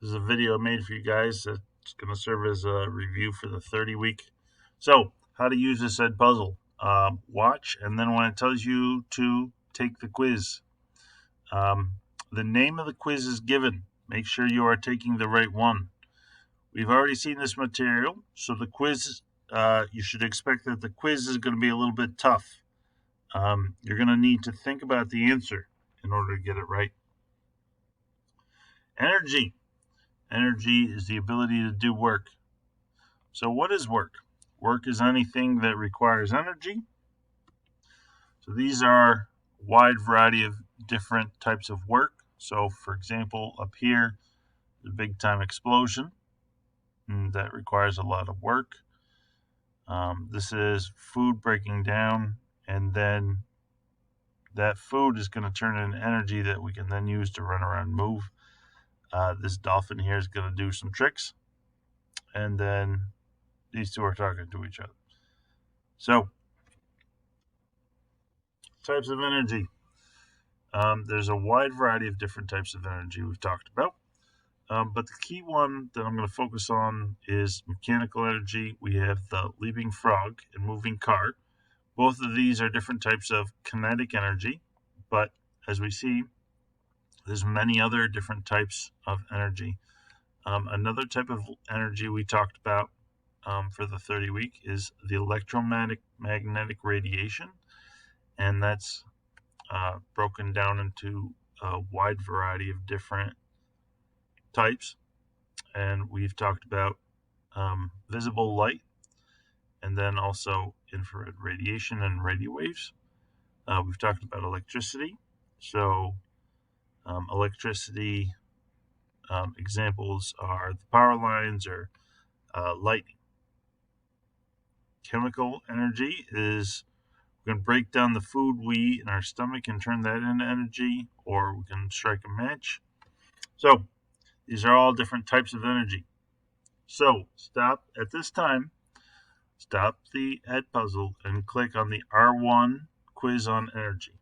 This is a video I made for you guys that's going to serve as a review for the 30 week. So, how to use this Edpuzzle. Watch, and then when it tells you to take the quiz, um, the name of the quiz is given. Make sure you are taking the right one. We've already seen this material, so the quiz, you should expect that the quiz is going to be a little bit tough. You're going to need to think about the answer in order to get it right. Energy. Energy is the ability to do work. So, what is work? Work is anything that requires energy. So, these are a wide variety of different types of work. So, for example, up here, the big time explosion, and that requires a lot of work. This is food breaking down, and then that food is going to turn into energy that we can then use to run around and move. This dolphin here is going to do some tricks, and then these two are talking to each other. So, types of energy. There's a wide variety of different types of energy we've talked about. But the key one that I'm going to focus on is mechanical energy. We have the leaping frog and moving car. Both of these are different types of kinetic energy, but as we see, there's many other different types of energy. Another type of energy we talked about for the 30 week is the electromagnetic radiation, and that's broken down into a wide variety of different types. And we've talked about visible light, and then also infrared radiation and radio waves. We've talked about electricity. So, electricity examples are the power lines or lightning. Chemical energy is we can break down the food we eat in our stomach and turn that into energy, or we can strike a match. So, these are all different types of energy. So, stop at this time, stop the Edpuzzle, and click on the R1 quiz on energy.